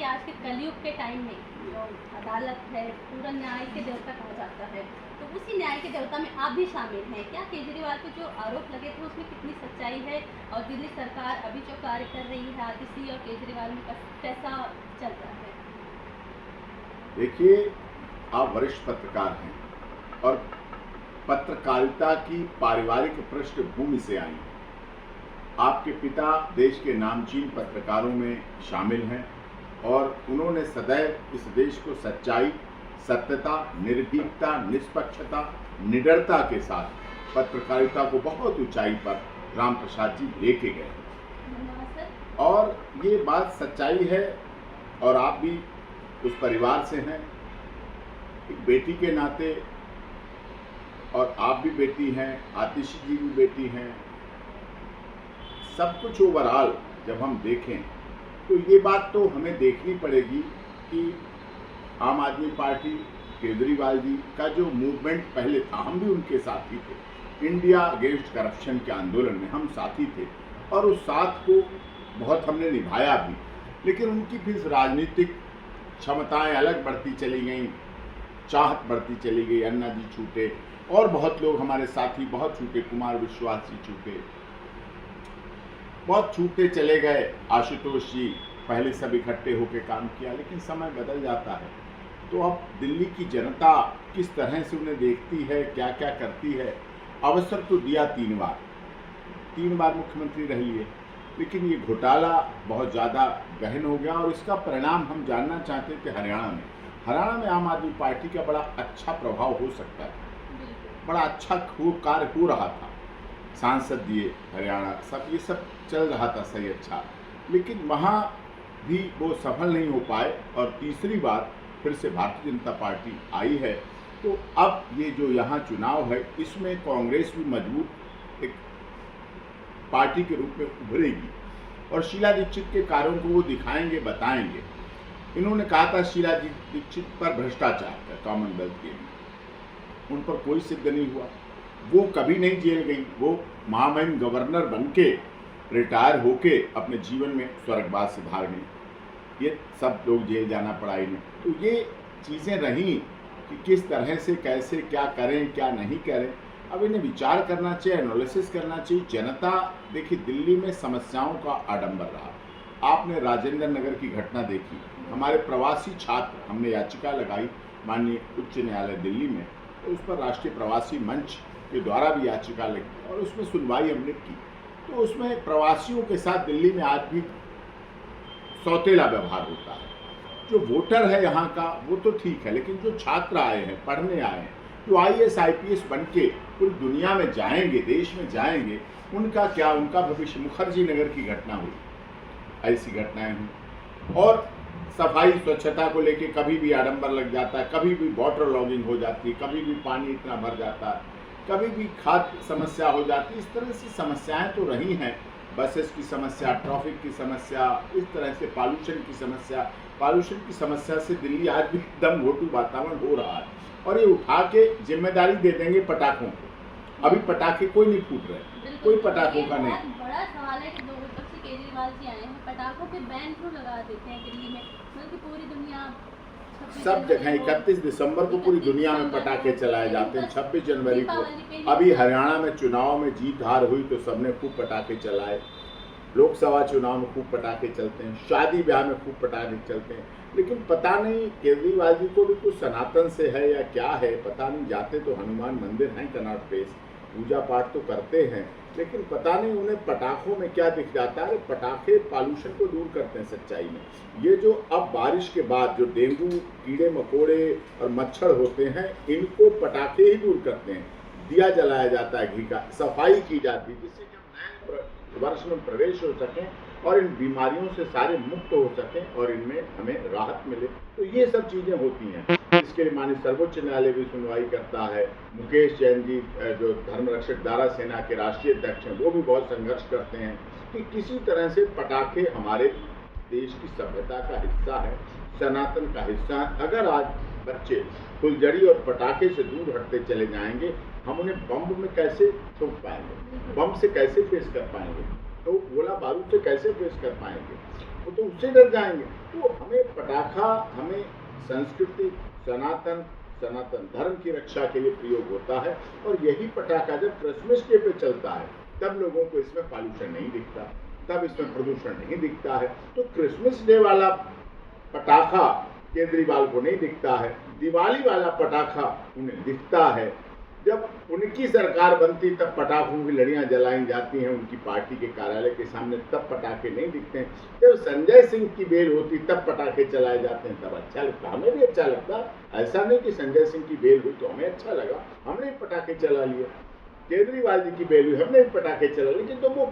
आज के कलयुग के टाइम में जो अदालत है पूरा न्याय के देवता कहा जाता है, तो उसी न्याय के देवता में आप भी शामिल हैं क्या? केजरीवाल पे जो आरोप लगे थे उसमें कितनी सच्चाई है और दिल्ली सरकार अभी जो कार्य कर रही है आतिशी और केजरीवाल में कैसा चल रहा है? देखिए, आप वरिष्ठ पत्रकार हैं और पत्रकारिता की पारिवारिक पृष्ठभूमि से आई हैं। आपके पिता देश के नामचीन पत्रकारों में शामिल हैं और उन्होंने सदैव इस देश को सच्चाई, सत्यता, निर्भीकता, निष्पक्षता, निडरता के साथ पत्रकारिता को बहुत ऊंचाई पर राम प्रसाद जी लेके गए और ये बात सच्चाई है। और आप भी उस परिवार से हैं, एक बेटी के नाते, और आप भी बेटी हैं, आतिशी जी भी बेटी हैं। सब कुछ ओवरऑल जब हम देखें तो ये बात तो हमें देखनी पड़ेगी कि आम आदमी पार्टी, केजरीवाल जी का जो मूवमेंट पहले था, हम भी उनके साथी थे। इंडिया अगेंस्ट करप्शन के आंदोलन में हम साथी थे और उस साथ को बहुत हमने निभाया भी, लेकिन उनकी फिर राजनीतिक क्षमताएं अलग बढ़ती चली गई, चाहत बढ़ती चली गई। अन्ना जी छूटे और बहुत लोग हमारे साथी बहुत छूटे, कुमार विश्वास जी छूटे, बहुत छूटते चले गए। आशुतोष जी पहले सब इकट्ठे होकर काम किया, लेकिन समय बदल जाता है। तो अब दिल्ली की जनता किस तरह से उन्हें देखती है, क्या क्या करती है। अवसर तो दिया 3 बार मुख्यमंत्री रह लिए, लेकिन ये घोटाला बहुत ज़्यादा गहन हो गया और इसका परिणाम हम जानना चाहते थे। हरियाणा में आम आदमी पार्टी का बड़ा अच्छा प्रभाव हो सकता है, बड़ा अच्छा कार्य हो रहा था। सांसद दिए हरियाणा, सब ये सब चल रहा था सही अच्छा, लेकिन वहाँ भी वो सफल नहीं हो पाए और तीसरी बार फिर से भारतीय जनता पार्टी आई है। तो अब ये जो यहाँ चुनाव है, इसमें कांग्रेस भी मजबूत एक पार्टी के रूप में उभरेगी और शीला दीक्षित के कार्यों को वो दिखाएंगे, बताएंगे। इन्होंने कहा था शीला दीक्षित पर भ्रष्टाचार का कॉमनवेल्थ गेम, उन पर कोई सिद्ध नहीं हुआ, वो कभी नहीं जेल गई। वो महामहिम गवर्नर बनके रिटायर होके अपने जीवन में स्वर्गवास से धार गई। ये सब लोग जेल जाना पड़ा इन्हें। तो ये चीज़ें रहीं कि किस तरह से कैसे क्या करें क्या नहीं करें। अब इन्हें विचार करना चाहिए, एनालिसिस करना चाहिए। जनता देखिए, दिल्ली में समस्याओं का आडंबर रहा। आपने राजेंद्र नगर की घटना देखी, हमारे प्रवासी छात्र, हमने याचिका लगाई माननीय उच्च न्यायालय दिल्ली में, तो उस पर राष्ट्रीय प्रवासी मंच के द्वारा भी याचिका लगी और उसमें सुनवाई हमने की। तो उसमें प्रवासियों के साथ दिल्ली में आज भी सौतेला व्यवहार होता है। जो वोटर है यहाँ का वो तो ठीक है, लेकिन जो छात्र आए हैं, पढ़ने आए हैं, जो IAS IPS बन के पूरी दुनिया में जाएंगे, देश में जाएंगे, उनका क्या, उनका भविष्य। मुखर्जी नगर की घटना हुई, ऐसी घटनाएं हुई। और सफाई स्वच्छता को लेके कभी भी आडंबर लग जाता है, कभी भी वाटर लॉगिंग हो जाती है, कभी भी पानी इतना भर जाता है, कभी भी खाद्य समस्या हो जाती है। इस तरह से समस्याएं तो रही हैं, बसेस की समस्या, ट्रैफिक की समस्या, इस तरह से पॉल्यूशन की समस्या से दिल्ली आज भी एकदम घोटू वातावरण हो रहा है। और ये उठा के जिम्मेदारी दे देंगे पटाखों को। अभी पटाखे कोई नहीं फूट रहे, कोई पटाखों का नहीं। बड़ा सवाल है कि 2 तक से केजरीवाल जी आए हैं, पटाखों पे बैन क्यों लगा देते हैं दिल्ली में? बल्कि पूरी दुनिया सब जगह 31 दिसंबर को पूरी दुनिया में पटाखे चलाए जाते हैं। 26 जनवरी को अभी हरियाणा में चुनाव में जीत हार हुई तो सबने खूब पटाखे चलाए। लोकसभा चुनाव में खूब पटाखे चलते हैं, शादी ब्याह में खूब पटाखे चलते हैं। लेकिन पता नहीं केजरीवाल जी को भी कुछ सनातन से है या क्या है, पता नहीं। जाते तो हनुमान मंदिर हैं कनॉट प्लेस, पूजा पाठ तो करते हैं, लेकिन पता नहीं उन्हें पटाखों में क्या दिख जाता है। पटाखे पॉल्यूशन को दूर करते हैं सच्चाई में। ये जो अब बारिश के बाद जो डेंगू, कीड़े मकोड़े और मच्छर होते हैं, इनको पटाखे ही दूर करते हैं। दिया जलाया जाता है, घी का सफाई की जाती है, जिससे कि नए वर्ष में प्रवेश हो सकें और इन बीमारियों से सारे मुक्त हो सकें और इनमें हमें राहत मिले। तो ये सब चीज़ें होती हैं। इसके लिए माननीय सर्वोच्च न्यायालय भी सुनवाई करता है। मुकेश जैन जी जो धर्मरक्षक दारा सेना के राष्ट्रीय अध्यक्ष हैं, वो भी बहुत संघर्ष करते हैं कि किसी तरह से पटाखे हमारे देश की सभ्यता का हिस्सा है, सनातन का हिस्सा है। अगर आज बच्चे फुलझड़ी और पटाखे से दूर हटते चले जाएंगे, हम उन्हें बम में कैसे ठोक पाएंगे, बम से कैसे फेस कर पाएंगे, तो गोला बारूद से कैसे फेस कर पाएंगे? वो तो उससे डर जाएंगे। तो हमें पटाखा हमें संस्कृति, सनातन धर्म की रक्षा के लिए प्रयोग होता है। और यही पटाखा जब क्रिसमस डे पे चलता है तब लोगों को इसमें पॉल्यूशन नहीं दिखता, तब इसमें प्रदूषण नहीं दिखता है। तो क्रिसमस डे वाला पटाखा केजरीवाल को नहीं दिखता है, दिवाली वाला पटाखा उन्हें दिखता है। जब उनकी सरकार बनती तब पटाखों की लड़ियां जलाई जाती हैं उनकी पार्टी के कार्यालय के सामने, तब पटाखे नहीं दिखते हैं। जब संजय सिंह की बेल होती तब पटाखे चलाए जाते हैं, तब अच्छा लगता, हमें भी अच्छा लगता। ऐसा नहीं कि संजय सिंह की बेल हुई तो हमें अच्छा लगा, हमने भी पटाखे चला लिए। केजरीवाल जी की बेल हुई, हमने भी पटाखे चला लिए, लेकिन तो वो